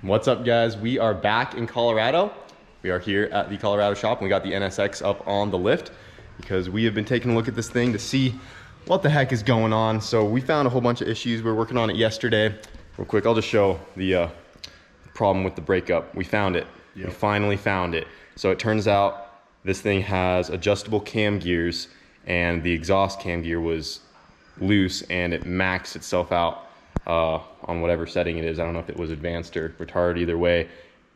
What's up, guys? We are back in Colorado. We are here at the Colorado shop, and we got the NSX up on the lift because we have been taking a look at this thing to see what the heck is going on. So we found a whole bunch of issues. We were working on it yesterday. Real quick, I'll just show the problem with the breakup. We found it. Yep. We finally found it. So it turns out this thing has adjustable cam gears, and the exhaust cam gear was loose and it maxed itself out on whatever setting it is. I don't know if it was advanced or retarded. Either way,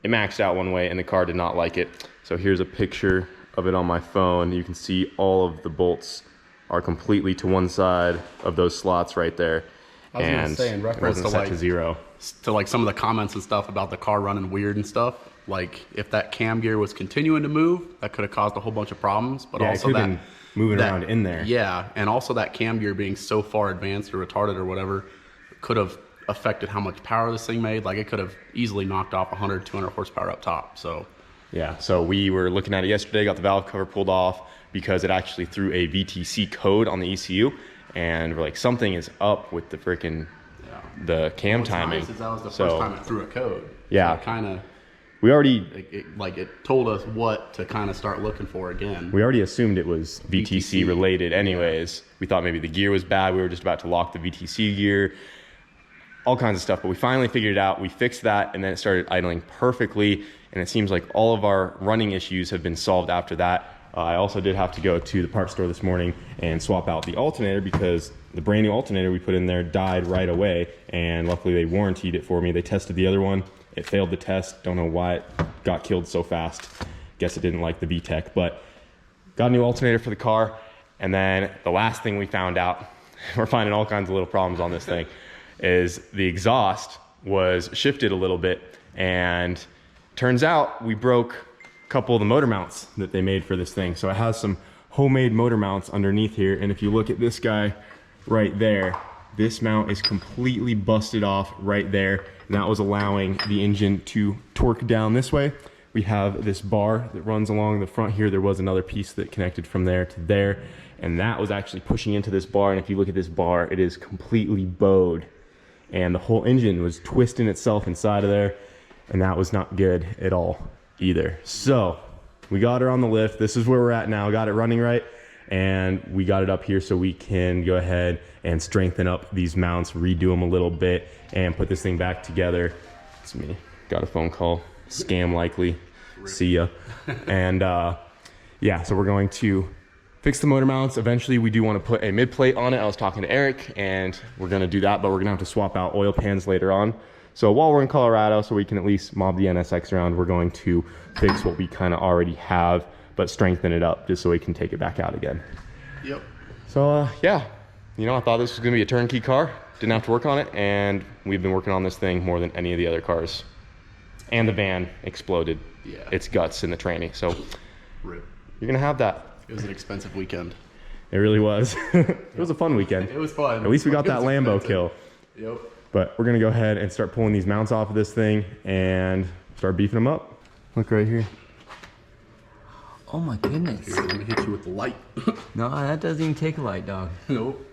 it maxed out one way and the car did not like it. So here's a picture of it on my phone. You can see all of the bolts are completely to one side of those slots right there. I was gonna say, in reference it wasn't set to zero. To like some of the comments and stuff about the car running weird and stuff, like if that cam gear was continuing to move, that could have caused a whole bunch of problems. But yeah, also it could have been moving around in there. Yeah, and also that cam gear being so far advanced or retarded or whatever could have affected how much power this thing made. Like it could have easily knocked off 100, 200 horsepower up top. So yeah, so we were looking at it yesterday, got the valve cover pulled off because it actually threw a VTC code on the ECU, and we're like, something is up with the freaking the cam timing. Nice, that was the first time it threw a code. Yeah, so kind of. We already it told us what to kind of start looking for again. We already assumed it was VTC related anyways. Yeah. We thought maybe the gear was bad. We were just about to lock the VTC gear, all kinds of stuff. But we finally figured it out. We fixed that, and then it started idling perfectly. And it seems like all of our running issues have been solved after that. I also did have to go to the parts store this morning and swap out the alternator because the brand new alternator we put in there died right away. And luckily they warrantied it for me. They tested the other one. It failed the test. Don't know why it got killed so fast. Guess it didn't like the VTEC, but got a new alternator for the car. And then the last thing we found out, we're finding all kinds of little problems on this thing, is the exhaust was shifted a little bit, and turns out we broke a couple of the motor mounts that they made for this thing. So it has some homemade motor mounts underneath here. And if you look at this guy right there, this mount is completely busted off right there. And that was allowing the engine to torque down this way. We have this bar that runs along the front here. There was another piece that connected from there to there, and that was actually pushing into this bar. And if you look at this bar, it is completely bowed, and the whole engine was twisting itself inside of there, and that was not good at all either. So we got her on the lift. This is where we're at now. Got it running right, and we got it up here so we can go ahead and strengthen up these mounts, redo them a little bit, and put this thing back together. It's me. Got a phone call. Scam likely. See ya. And yeah, so we're going to fix the motor mounts. Eventually we do want to put a mid plate on it. I was talking to Eric, and we're going to do that, but we're going to have to swap out oil pans later on. So while we're in Colorado, so we can at least mob the NSX around, we're going to fix what we kind of already have, but strengthen it up just so we can take it back out again. Yep. So yeah, you know, I thought this was going to be a turnkey car. Didn't have to work on it, and we've been working on this thing more than any of the other cars. And the van exploded. Yeah. Its guts in the tranny. So rip. You're going to have that. It was an expensive weekend. It really was. It was a fun weekend. It was fun. At least we got that Lambo kill. Yep. But we're going to go ahead and start pulling these mounts off of this thing and start beefing them up. Look right here. Oh my goodness. Here, let me hit you with the light. No, that doesn't even take a light, dog. Nope.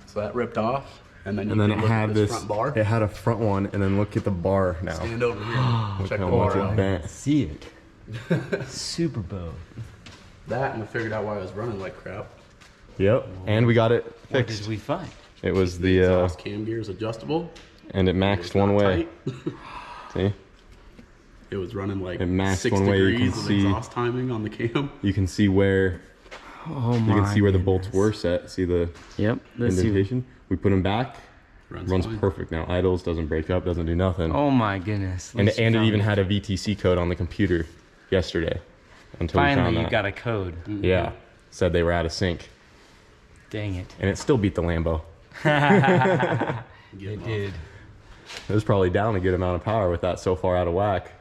So that ripped off. And then it had this front bar. It had a front one, and then look at the bar now. Stand over here. Check the bar out. I see it. Super bow. That, and I figured out why I was running like crap. Yep. And we got it fixed. What did we find? It was the exhaust cam gear is adjustable. And it maxed one way. See? It was running like it maxed 6 one way. degrees of exhaust timing on the cam. You can see where you can see where the bolts were set. See the indentation? We put them back. Runs perfect now. Idles, doesn't break up, doesn't do nothing. Oh my goodness. And it even had a VTC code on the computer yesterday. Until finally we found that. You got a code. Mm-hmm. Yeah. Said they were out of sync. Dang it. And it still beat the Lambo. It did. It was probably down a good amount of power with that so far out of whack.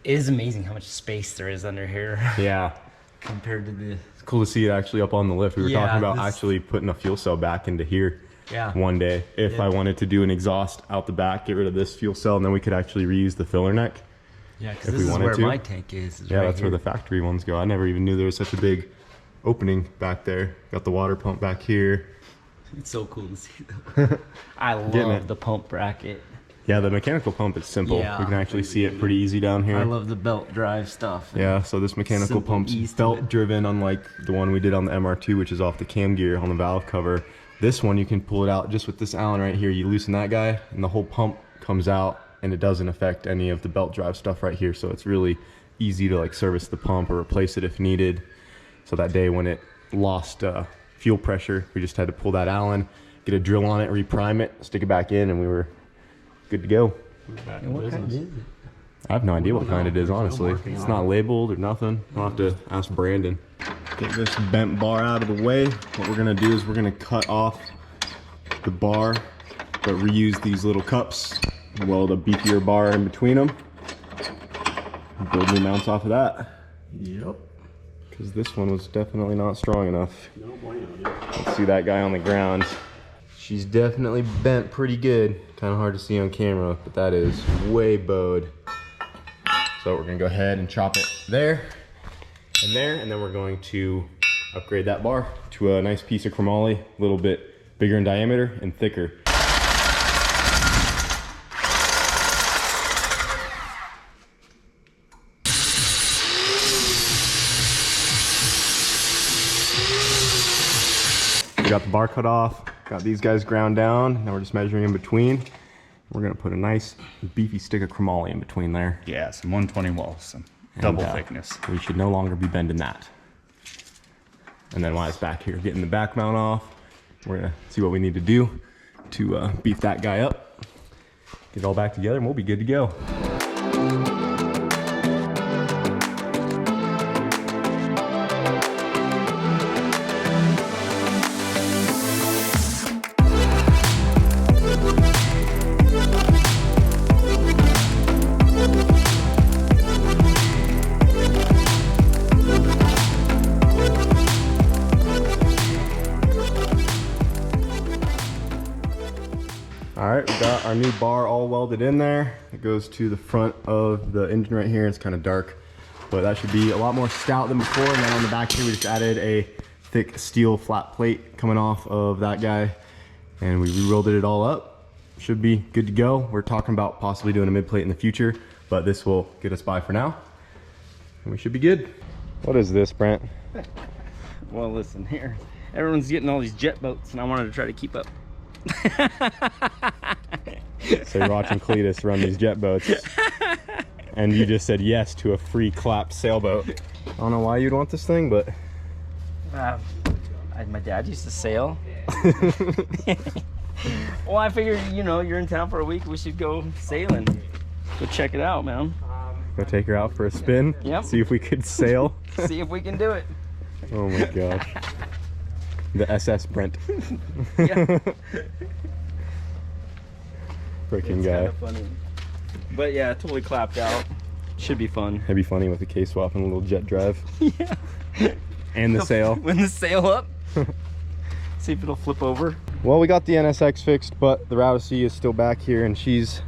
It is amazing how much space there is under here. Yeah. Compared to the... It's cool to see it actually up on the lift. We were talking about actually putting a fuel cell back into here one day. If I wanted to do an exhaust out the back, get rid of this fuel cell, and then we could actually reuse the filler neck. Yeah, because this is where my tank is. Yeah, right that's here. Where the factory ones go. I never even knew there was such a big opening back there. Got the water pump back here. It's so cool to see though. I love the pump bracket. Yeah, the mechanical pump is simple. Yeah. We can actually see it pretty easy down here. I love the belt drive stuff. Yeah, so this mechanical Simple pump's ease to belt it. driven, unlike the one we did on the MR2, which is off the cam gear on the valve cover. This one, you can pull it out just with this Allen right here. You loosen that guy and the whole pump comes out, and it doesn't affect any of the belt drive stuff right here. So it's really easy to like service the pump or replace it if needed. So that day when it lost fuel pressure, we just had to pull that Allen, get a drill on it, reprime it, stick it back in, and we were good to go. And what kind is it? I have no idea what kind it is, honestly. It's not labeled or nothing. I'll have to ask Brandon. Get this bent bar out of the way. What we're gonna do is we're gonna cut off the bar, but reuse these little cups, weld a beefier bar in between them, build new mounts off of that. Yep. Because this one was definitely not strong enough. Let's see that guy on the ground. She's definitely bent pretty good. Kind of hard to see on camera, but that is way bowed. So we're gonna go ahead and chop it there and there, and then we're going to upgrade that bar to a nice piece of chromoly, a little bit bigger in diameter and thicker. We got the bar cut off, got these guys ground down, now we're just measuring in between. We're gonna put a nice beefy stick of chromoly in between there. Yeah, some 120 walls, some double thickness. We should no longer be bending that. And then while it's back here getting the back mount off, we're gonna see what we need to do to beef that guy up, get it all back together, and we'll be good to go. All right, we got our new bar all welded in there. It goes to the front of the engine right here. It's kind of dark, but that should be a lot more stout than before. And then on the back here, we just added a thick steel flat plate coming off of that guy, and we re-welded it all up. Should be good to go. We're talking about possibly doing a mid plate in the future, but this will get us by for now, and we should be good. What is this, Brent? Well, listen here. Everyone's getting all these jet boats, and I wanted to try to keep up. So you're watching Cletus run these jet boats, and you just said yes to a free clapped sailboat. I don't know why you'd want this thing, but My dad used to sail. Well, I figured, you know, you're in town for a week, we should go sailing. Go check it out, man. go take her out for a spin. Yep. See if we could sail. See if we can do it. Oh my gosh. The SS Brent. Yeah. Freaking It's guy. kinda funny. But yeah, totally clapped out. Should be fun. It'd be funny with the K-swap and a little jet drive. Yeah. And the sail. When the sail up. See if it'll flip over. Well, we got the NSX fixed, but the Rousey is still back here, and she's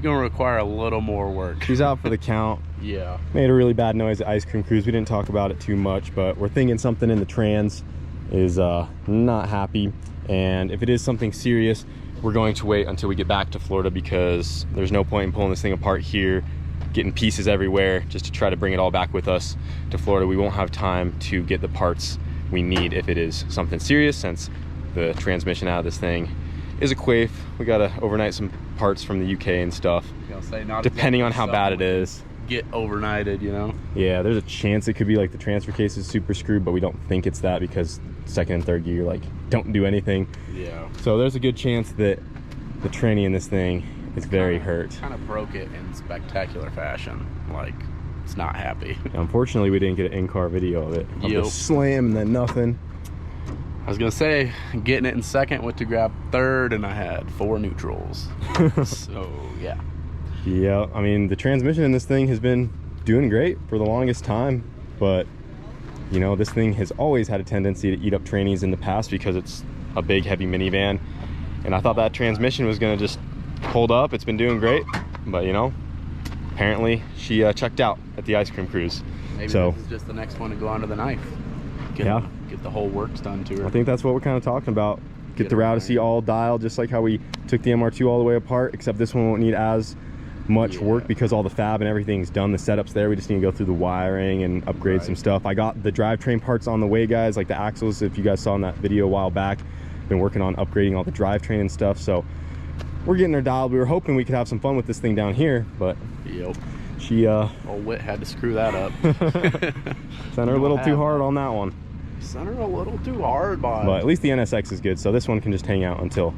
gonna require a little more work. she's out for the count. Yeah. Made a really bad noise at Ice Cream Cruise. We didn't talk about it too much, but we're thinking something in the trans is not happy. And if it is something serious, we're going to wait until we get back to Florida, because there's no point in pulling this thing apart here, getting pieces everywhere just to try to bring it all back with us to Florida. We won't have time to get the parts we need if it is something serious, since the transmission out of this thing is a quaif. We gotta overnight some parts from the UK and stuff, depending on how bad it is. Get overnighted, you know? Yeah, there's a chance it could be like the transfer case is super screwed, but we don't think it's that, because second and third gear like don't do anything. Yeah. So there's a good chance that the tranny in this thing is very hurt. Kind of broke it in spectacular fashion. Like, it's not happy. Unfortunately, we didn't get an in-car video of it. Of Yep. the slam and then nothing. I was gonna say, getting it in second, went to grab third, and I had 4 neutrals. So, yeah. Yeah, I mean, the transmission in this thing has been doing great for the longest time, but you know, this thing has always had a tendency to eat up trannies in the past because it's a big, heavy minivan. And I thought that transmission was gonna just hold up. It's been doing great, but you know, apparently she checked out at the Ice Cream Cruise. Maybe So this is just the next one to go under the knife. Get, Yeah. Get the whole works done to her. I think that's what we're kind of talking about. Get the Routacy all dialed, just like how we took the MR2 all the way apart, except this one won't need as much work because all the fab and everything's done. The setup's there. We just need to go through the wiring and upgrade some stuff. I got the drivetrain parts on the way, guys, like the axles, if you guys saw in that video a while back. Been working on upgrading all the drivetrain and stuff, so we're getting her dialed. We were hoping we could have some fun with this thing down here, but she old Whit had to screw that up. sent her a little too hard on that one. Sent her a little too hard, but at least the NSX is good, so this one can just hang out until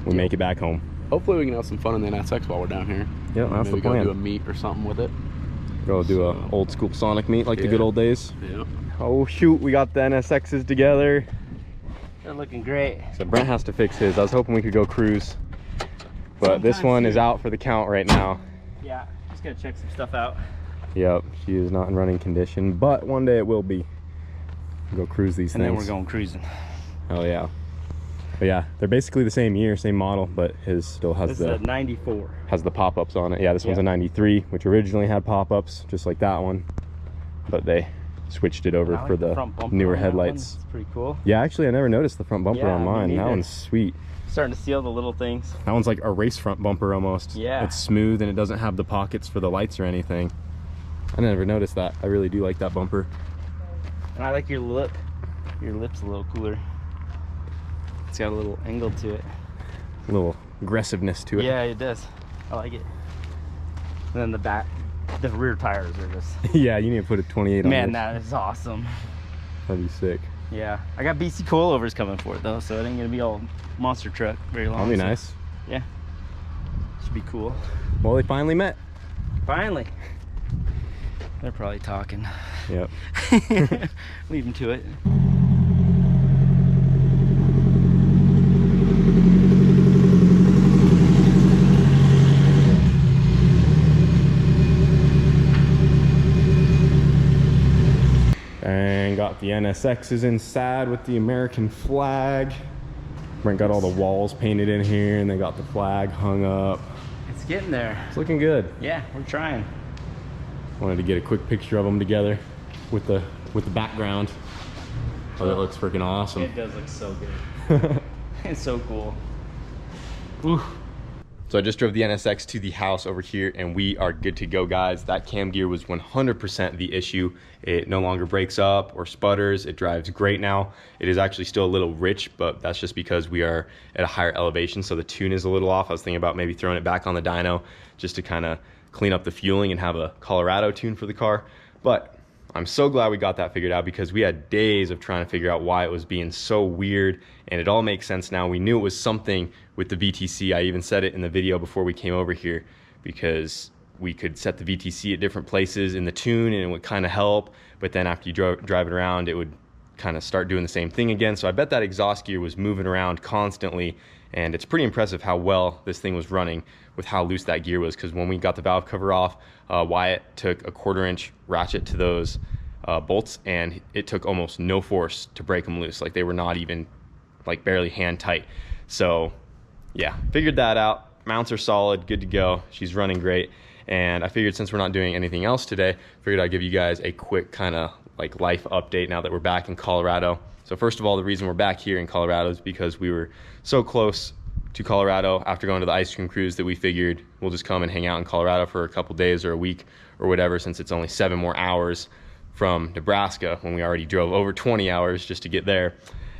we make it back home. Hopefully we can have some fun in the NSX while we're down here. Yeah, that's the plan. Go do a meet or something with it. Go do a old school Sonic meet like the good old days. Yeah. Oh shoot, we got the NSXs together. They're looking great. So Brent has to fix his. I was hoping we could go cruise, but this one is out for the count right now. Yeah, just gotta check some stuff out. Yep, she is not in running condition, but one day it will be. Go cruise these things. And then we're going cruising. Oh yeah. But yeah, they're basically the same year, same model, but his still has This is a 94. Has the pop-ups on it. Yeah, this one's a 93, which originally had pop-ups, just like that one. But they switched it over for the newer headlights. It's pretty cool. Yeah, actually, I never noticed the front bumper on mine. That one's sweet. Starting to see all the little things. That one's like a race front bumper almost. Yeah. It's smooth and it doesn't have the pockets for the lights or anything. I never noticed that. I really do like that bumper. And I like your lip. Your lip's a little cooler. It's got a little angle to it. A little aggressiveness to it. Yeah, it does. I like it. And then the back, the rear tires are just... Yeah, you need to put a 28 on Man, this. that is awesome. That'd be sick. Yeah, I got BC coilovers coming for it though, so it ain't gonna be all monster truck very long. That'll be so, nice. Yeah, should be cool. Well, they finally met. Finally. They're probably talking. Yep. Leave them to it. And got the NSXs inside with the American flag. Brent got all the walls painted in here and they got the flag hung up. It's getting there. It's looking good. Yeah, we're trying. Wanted to get a quick picture of them together with the background. Oh, that looks freaking awesome. It does look so good. It's so cool. Ooh. So I just drove the NSX to the house over here and we are good to go, guys. That cam gear was 100% the issue. It no longer breaks up or sputters. It drives great now. It is actually still a little rich, but that's just because we are at a higher elevation, so the tune is a little off. I was thinking about maybe throwing it back on the dyno just to kind of clean up the fueling and have a Colorado tune for the car. But I'm so glad we got that figured out because we had days of trying to figure out why it was being so weird, and it all makes sense now. We knew it was something with the VTC. I even said it in the video before we came over here because we could set the VTC at different places in the tune and it would kind of help, but then after you drive it around, it would kind of start doing the same thing again. So I bet that exhaust gear was moving around constantly, and it's pretty impressive how well this thing was running with how loose that gear was, because when we got the valve cover off, Wyatt took a 1/4-inch ratchet to those bolts and it took almost no force to break them loose. Like they were not even, like barely hand tight. So yeah, figured that out. Mounts are solid, good to go. She's running great. And I figured since we're not doing anything else today, figured I'd give you guys a quick kind of like life update now that we're back in Colorado. So first of all, the reason we're back here in Colorado is because we were so close to Colorado after going to the ice cream cruise that we figured we'll just come and hang out in Colorado for a couple days or a week or whatever, since it's only 7 more hours from Nebraska when we already drove over 20 hours just to get there.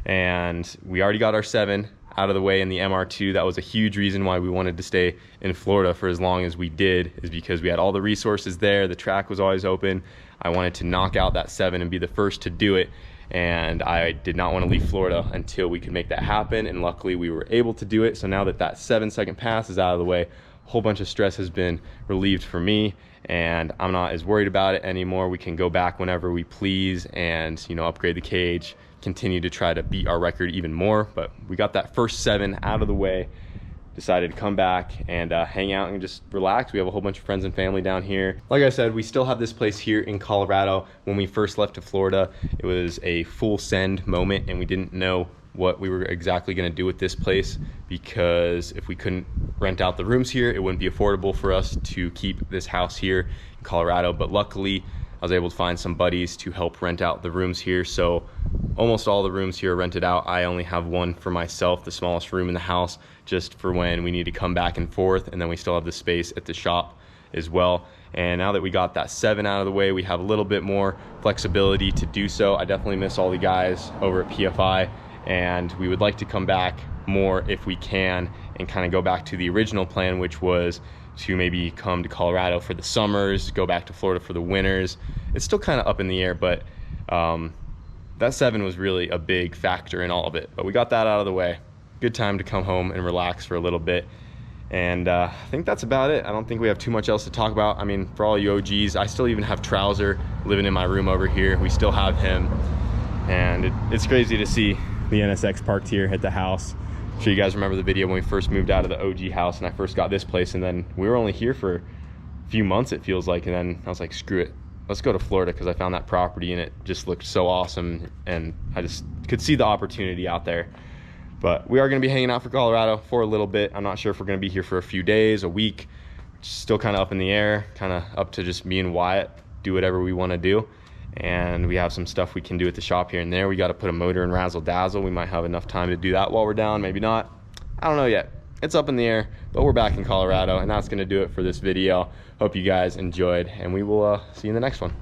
And we already got our 7 out of the way in the MR2. That was a huge reason why we wanted to stay in Florida for as long as we did, is because we had all the resources there. The track was always open. I wanted to knock out that 7 and be the first to do it. And I did not want to leave Florida until we could make that happen. And luckily we were able to do it. So now that that 7-second pass is out of the way, a whole bunch of stress has been relieved for me, and I'm not as worried about it anymore. We can go back whenever we please and, you know, upgrade the cage, continue to try to beat our record even more. But we got that first 7 out of the way, decided to come back and hang out and just relax. We have a whole bunch of friends and family down here. Like I said, we still have this place here in Colorado. When we first left to Florida, it was a full send moment and we didn't know what we were exactly going to do with this place, because if we couldn't rent out the rooms here, it wouldn't be affordable for us to keep this house here in Colorado. But luckily I was able to find some buddies to help rent out the rooms here. So almost all the rooms here are rented out. I only have one for myself, the smallest room in the house, just for when we need to come back and forth, and then we still have the space at the shop as well. And now that we got that 7 out of the way, we have a little bit more flexibility to do so. I definitely miss all the guys over at PFI, and we would like to come back more if we can and kind of go back to the original plan, which was to maybe come to Colorado for the summers, go back to Florida for the winters. It's still kind of up in the air, but that 7 was really a big factor in all of it. But we got that out of the way. Good time to come home and relax for a little bit. And I think that's about it. I don't think we have too much else to talk about. I mean, for all you OGs, I still even have Trouser living in my room over here. We still have him. And it's crazy to see the NSX parked here at the house. I'm sure you guys remember the video when we first moved out of the OG house and I first got this place, and then we were only here for a few months, it feels like, and then I was like, screw it, let's go to Florida, because I found that property and it just looked so awesome, and I just could see the opportunity out there. But we are going to be hanging out for Colorado for a little bit. I'm not sure if we're going to be here for a few days, a week. It's still kind of up in the air, kind of up to just me and Wyatt, do whatever we want to do. And we have some stuff we can do at the shop here and there. We got to put a motor in Razzle Dazzle. We might have enough time to do that while we're down, maybe not. I don't know yet. It's up in the air, but we're back in Colorado, and that's going to do it for this video. Hope you guys enjoyed, and we will see you in the next one.